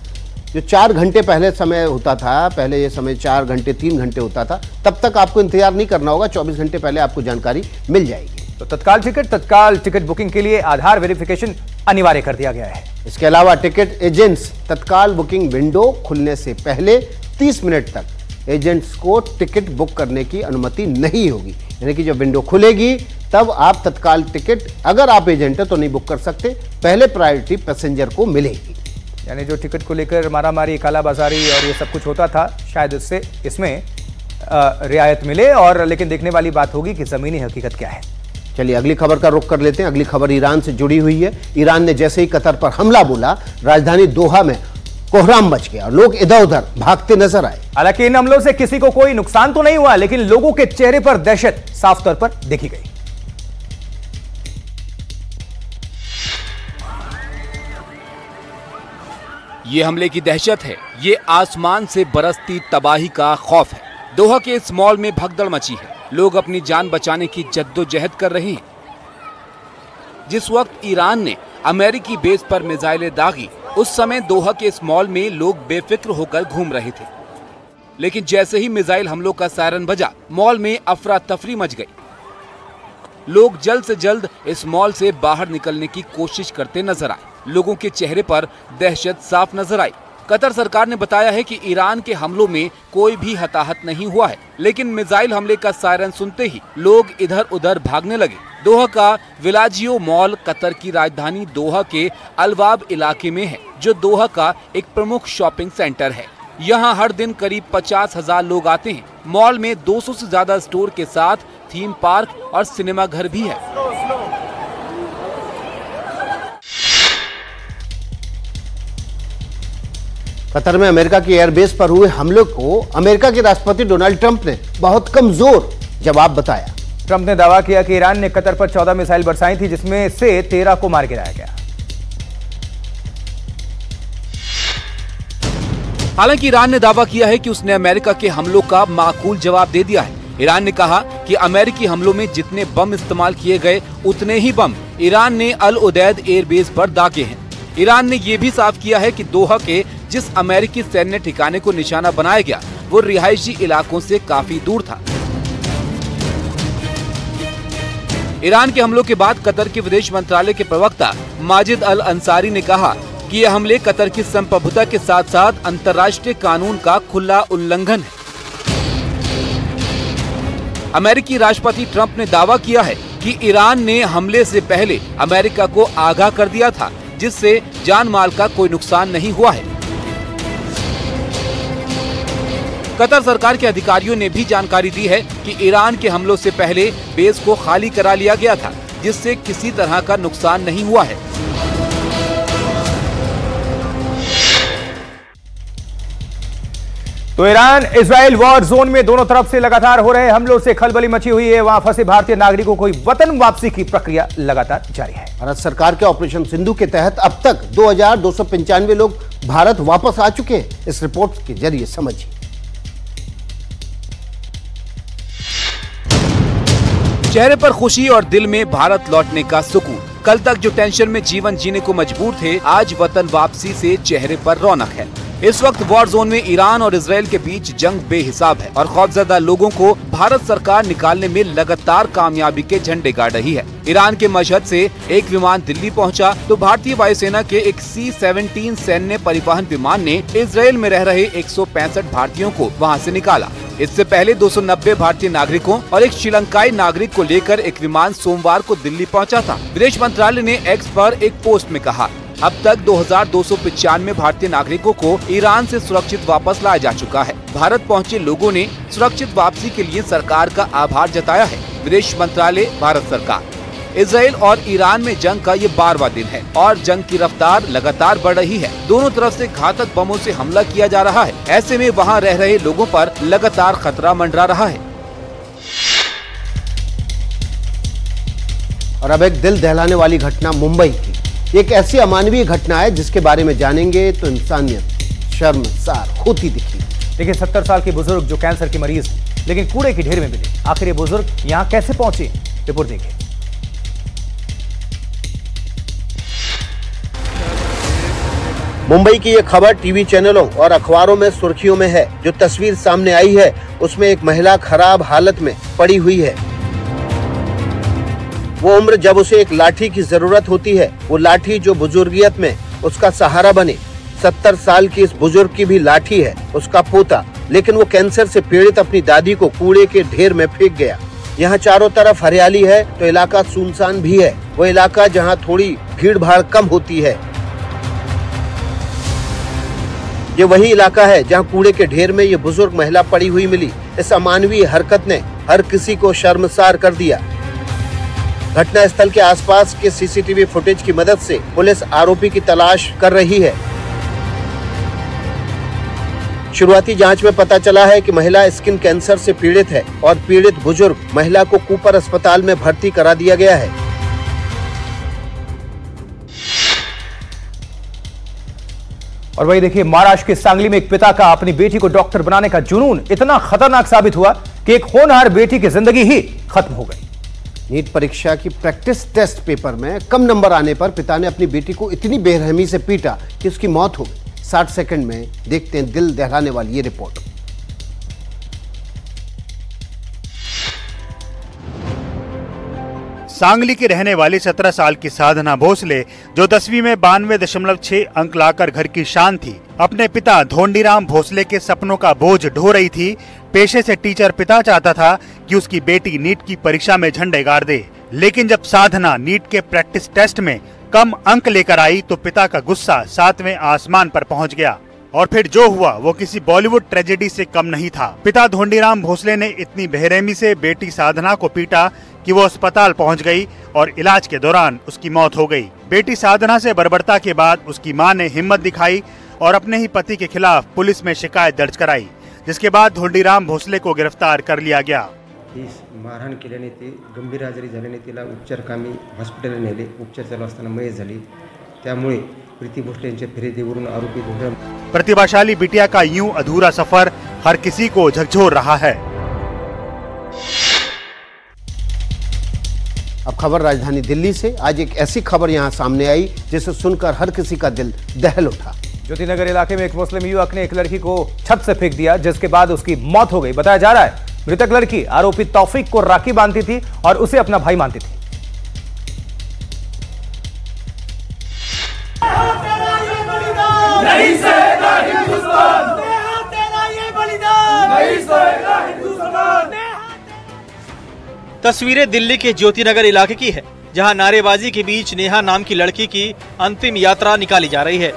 जो 4 घंटे पहले समय होता था, पहले ये समय 4 घंटे 3 घंटे होता था, तब तक आपको इंतजार नहीं करना होगा। 24 घंटे पहले आपको जानकारी मिल जाएगी। तो तत्काल टिकट बुकिंग के लिए आधार वेरिफिकेशन अनिवार्य कर दिया गया है। इसके अलावा टिकट एजेंट्स तत्काल बुकिंग विंडो खुलने से पहले 30 मिनट तक एजेंट्स को टिकट बुक करने की अनुमति नहीं होगी। यानी कि जब विंडो खुलेगी तब आप तत्काल टिकट, अगर आप एजेंट है तो नहीं बुक कर सकते, पहले प्रायोरिटी पैसेंजर को मिलेगी। यानी जो टिकट को लेकर मारामारी, कालाबाजारी और ये सब कुछ होता था, शायद इसमें रियायत मिले। और लेकिन देखने वाली बात होगी कि जमीनी हकीकत क्या है। चलिए अगली खबर का रुख कर लेते हैं। अगली खबर ईरान से जुड़ी हुई है। ईरान ने जैसे ही कतर पर हमला बोला, राजधानी दोहा में कोहराम मच गया और लोग इधर उधर भागते नजर आए। हालांकि इन हमलों से किसी को कोई नुकसान तो नहीं हुआ, लेकिन लोगों के चेहरे पर दहशत साफ तौर पर देखी गई। ये हमले की दहशत है, ये आसमान से बरसती तबाही का खौफ है। दोहा के इस मॉल में भगदड़ मची है। लोग अपनी जान बचाने की जद्दोजहद कर रहे हैं। जिस वक्त ईरान ने अमेरिकी बेस पर मिसाइलें दागी, उस समय दोहा के इस मॉल में लोग बेफिक्र होकर घूम रहे थे। लेकिन जैसे ही मिसाइल हमलों का सायरन बजा, मॉल में अफरा तफरी मच गई। लोग जल्द से जल्द इस मॉल से बाहर निकलने की कोशिश करते नजर आए। लोगों के चेहरे पर दहशत साफ नजर आई। कतर सरकार ने बताया है कि ईरान के हमलों में कोई भी हताहत नहीं हुआ है, लेकिन मिसाइल हमले का सायरन सुनते ही लोग इधर उधर भागने लगे। दोहा का विलाजियो मॉल कतर की राजधानी दोहा के अलवाब इलाके में है, जो दोहा का एक प्रमुख शॉपिंग सेंटर है। यहाँ हर दिन करीब 50,000 लोग आते हैं। मॉल में 200 से ज्यादा स्टोर के साथ थीम पार्क और सिनेमा घर भी है। कतर में अमेरिका की एयरबेस पर हुए हमले को अमेरिका के राष्ट्रपति डोनाल्ड ट्रंप ने बहुत कमजोर जवाब बताया। ट्रंप ने दावा किया कि ईरान ने कतर पर 14 मिसाइल बरसाई थी, जिसमें से 13 को मार गिराया गया। हालांकि ईरान ने दावा किया है कि उसने अमेरिका के हमलों का माकूल जवाब दे दिया है। ईरान ने कहा कि अमेरिकी हमलों में जितने बम इस्तेमाल किए गए उतने ही बम ईरान ने अल उदैद एयरबेस पर दागे हैं। ईरान ने ये भी साफ किया है कि दोहा के जिस अमेरिकी सैन्य ठिकाने को निशाना बनाया गया वो रिहायशी इलाकों से काफी दूर था। ईरान के हमलों के बाद कतर के विदेश मंत्रालय के प्रवक्ता माजिद अल अंसारी ने कहा कि ये हमले कतर की संप्रभुता के साथ साथ अंतर्राष्ट्रीय कानून का खुला उल्लंघन है। अमेरिकी राष्ट्रपति ट्रंप ने दावा किया है कि ईरान ने हमले से पहले अमेरिका को आगाह कर दिया था, जिससे जान माल का कोई नुकसान नहीं हुआ है। कतर सरकार के अधिकारियों ने भी जानकारी दी है कि ईरान के हमलों से पहले बेस को खाली करा लिया गया था, जिससे किसी तरह का नुकसान नहीं हुआ है। तो ईरान इजराइल वॉर जोन में दोनों तरफ से लगातार हो रहे हमलों से खलबली मची हुई है। वहां फंसे भारतीय नागरिकों को वतन वापसी की प्रक्रिया लगातार जारी है। भारत सरकार के ऑपरेशन सिंधु के तहत अब तक 2295 लोग भारत वापस आ चुके हैं। इस रिपोर्ट के जरिए समझिए। चेहरे पर खुशी और दिल में भारत लौटने का सुकून। कल तक जो टेंशन में जीवन जीने को मजबूर थे, आज वतन वापसी से चेहरे पर रौनक है। इस वक्त वॉर जोन में ईरान और इजराइल के बीच जंग बेहिसाब है और खौफजदा लोगों को भारत सरकार निकालने में लगातार कामयाबी के झंडे गाड़ रही है। ईरान के मशहद से एक विमान दिल्ली पहुंचा तो भारतीय वायुसेना के एक C-17 सैन्य परिवहन विमान ने इजराइल में रह रहे 165 भारतीयों को वहां से निकाला। इससे पहले 290 भारतीय नागरिकों और एक श्रीलंकाई नागरिक को लेकर एक विमान सोमवार को दिल्ली पहुंचा था। विदेश मंत्रालय ने एक्स पर एक पोस्ट में कहा, अब तक 2295 भारतीय नागरिकों को ईरान से सुरक्षित वापस लाया जा चुका है। भारत पहुंचे लोगों ने सुरक्षित वापसी के लिए सरकार का आभार जताया है। विदेश मंत्रालय, भारत सरकार। इजराइल और ईरान में जंग का ये 12वां दिन है और जंग की रफ्तार लगातार बढ़ रही है। दोनों तरफ से घातक बमों से हमला किया जा रहा है। ऐसे में वहां रह रहे लोगों पर लगातार खतरा मंडरा रहा है। और अब एक दिल दहलाने वाली घटना मुंबई की। एक ऐसी अमानवीय घटना है जिसके बारे में जानेंगे तो इंसानियत शर्मसार होती दिखी। देखिए, 70 साल के बुजुर्ग जो कैंसर की मरीज लेकिन कूड़े की ढेर में मिले। आखिर ये बुजुर्ग यहाँ कैसे पहुंचे, रिपोर्ट देखिए। मुंबई की ये खबर टीवी चैनलों और अखबारों में सुर्खियों में है। जो तस्वीर सामने आई है उसमें एक महिला खराब हालत में पड़ी हुई है। वो उम्र जब उसे एक लाठी की जरूरत होती है, वो लाठी जो बुजुर्गियत में उसका सहारा बने। 70 साल की इस बुजुर्ग की भी लाठी है, उसका पोता, लेकिन वो कैंसर से पीड़ित अपनी दादी को कूड़े के ढेर में फेंक गया। यहाँ चारों तरफ हरियाली है तो इलाका सुनसान भी है। वो इलाका जहाँ थोड़ी भीड़ भाड़ कम होती है। ये वही इलाका है जहाँ कूड़े के ढेर में ये बुजुर्ग महिला पड़ी हुई मिली। इस अमानवीय हरकत ने हर किसी को शर्मसार कर दिया। घटना स्थल के आसपास के सीसीटीवी फुटेज की मदद से पुलिस आरोपी की तलाश कर रही है। शुरुआती जांच में पता चला है कि महिला स्किन कैंसर से पीड़ित है और पीड़ित बुजुर्ग महिला को कूपर अस्पताल में भर्ती करा दिया गया है। और वही देखिए, महाराष्ट्र के सांगली में एक पिता का अपनी बेटी को डॉक्टर बनाने का जुनून इतना खतरनाक साबित हुआ कि एक होनहार बेटी की जिंदगी ही खत्म हो गई। नीट परीक्षा की प्रैक्टिस टेस्ट पेपर में कम नंबर आने पर पिता ने अपनी बेटी को इतनी बेरहमी से पीटा कि उसकी मौत हो गई। 60 सेकंड में देखते हैं दिल दहलाने वाली ये रिपोर्ट। सांगली की रहने वाली 17 साल की साधना भोसले, जो 10वीं में 92.6 अंक लाकर घर की शान थी, अपने पिता धोंडीराम भोसले के सपनों का बोझ ढो रही थी। पेशे से टीचर पिता चाहता था कि उसकी बेटी नीट की परीक्षा में झंडे गाड़ दे, लेकिन जब साधना नीट के प्रैक्टिस टेस्ट में कम अंक लेकर आई तो पिता का गुस्सा 7वें आसमान पर पहुंच गया। और फिर जो हुआ वो किसी बॉलीवुड ट्रेजेडी से कम नहीं था। पिता धोंडीराम भोसले ने इतनी बेरहमी से बेटी साधना को पीटा कि वो अस्पताल पहुंच गई और इलाज के दौरान उसकी मौत हो गई। बेटी साधना से बर्बरता के बाद उसकी मां ने हिम्मत दिखाई और अपने ही पति के खिलाफ पुलिस में शिकायत दर्ज कराई, जिसके बाद धोंडीराम भोसले को गिरफ्तार कर लिया गया। मारहाण केल्याने ती गंभीर आजारी झाल्याने तिला उपचारकामी हॉस्पिटलला नेले। उपचार चालू असताना मयत झाली। त्यामुळे प्रीति भोसले यांच्या फिर्यादीवरून आरोपी धोंडीराम। प्रतिभाशाली बिटिया का यूं अधूरा सफर हर किसी को झकझोर रहा है। अब खबर राजधानी दिल्ली से। आज एक ऐसी खबर यहां सामने आई जिसे सुनकर हर किसी का दिल दहल उठा। ज्योतिनगर इलाके में एक मुस्लिम युवक ने एक लड़की को छत से फेंक दिया, जिसके बाद उसकी मौत हो गई। बताया जा रहा है मृतक लड़की आरोपी तौफीक को राखी बांधती थी और उसे अपना भाई मानती थी। नहीं सहेगा हिंदुस्तान, तेरा ये बलिदान नहीं सहेगा हिंदुस्तान। तस्वीरें दिल्ली के ज्योतिनगर इलाके की है, जहां नारेबाजी के बीच नेहा नाम की लड़की की अंतिम यात्रा निकाली जा रही है।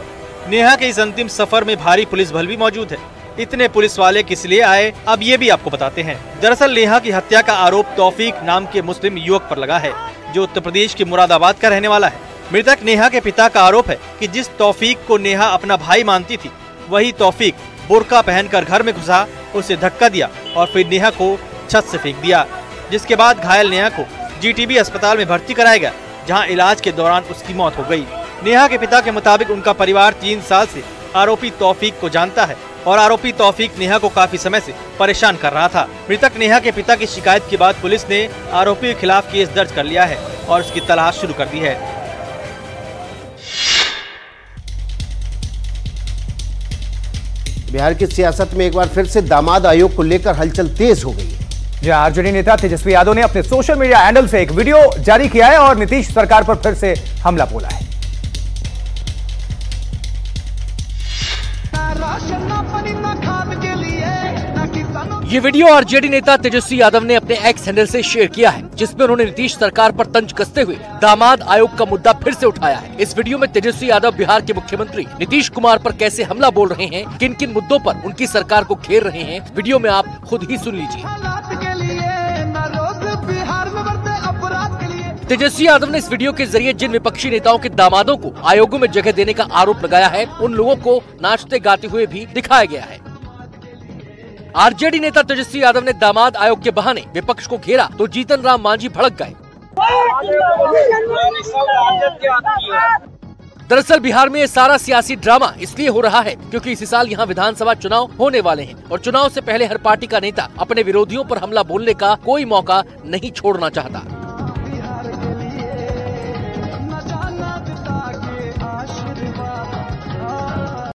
नेहा के इस अंतिम सफर में भारी पुलिस बल भी मौजूद है। इतने पुलिस वाले किस लिए आए, अब ये भी आपको बताते हैं। दरअसल नेहा की हत्या का आरोप तौफीक नाम के मुस्लिम युवक पर लगा है, जो उत्तर प्रदेश के मुरादाबाद का रहने वाला है। मृतक नेहा के पिता का आरोप है कि जिस तौफीक को नेहा अपना भाई मानती थी, वही तौफीक बुर्का पहनकर घर में घुसा, उसे धक्का दिया और फिर नेहा को छत से फेंक दिया, जिसके बाद घायल नेहा को जीटीबी अस्पताल में भर्ती कराया गया, जहां इलाज के दौरान उसकी मौत हो गई। नेहा के पिता के मुताबिक उनका परिवार 3 साल से आरोपी तौफीक को जानता है और आरोपी तौफीक नेहा को काफी समय से परेशान कर रहा था। मृतक नेहा के पिता की शिकायत के बाद पुलिस ने आरोपी के खिलाफ केस दर्ज कर लिया है और उसकी तलाश शुरू कर दी है। बिहार की सियासत में एक बार फिर से दामाद आयोग को लेकर हलचल तेज हो गई है। जहां आरजेडी नेता तेजस्वी यादव ने अपने सोशल मीडिया हैंडल से एक वीडियो जारी किया है और नीतीश सरकार पर फिर से हमला बोला है। ये वीडियो आरजेडी नेता तेजस्वी यादव ने अपने एक्स हैंडल से शेयर किया है, जिसमें उन्होंने नीतीश सरकार पर तंज कसते हुए दामाद आयोग का मुद्दा फिर से उठाया है। इस वीडियो में तेजस्वी यादव बिहार के मुख्यमंत्री नीतीश कुमार पर कैसे हमला बोल रहे हैं, किन किन मुद्दों पर उनकी सरकार को घेर रहे हैं, वीडियो में आप खुद ही सुन लीजिए। तेजस्वी यादव ने इस वीडियो के जरिए जिन विपक्षी नेताओं के दामादों को आयोगों में जगह देने का आरोप लगाया है, उन लोगों को नाचते गाते हुए भी दिखाया गया है। आरजेडी नेता तेजस्वी यादव ने दामाद आयोग के बहाने विपक्ष को घेरा तो जीतन राम मांझी भड़क गए। दरअसल बिहार में ये सारा सियासी ड्रामा इसलिए हो रहा है क्योंकि इसी साल यहाँ विधानसभा चुनाव होने वाले हैं और चुनाव से पहले हर पार्टी का नेता अपने विरोधियों पर हमला बोलने का कोई मौका नहीं छोड़ना चाहता।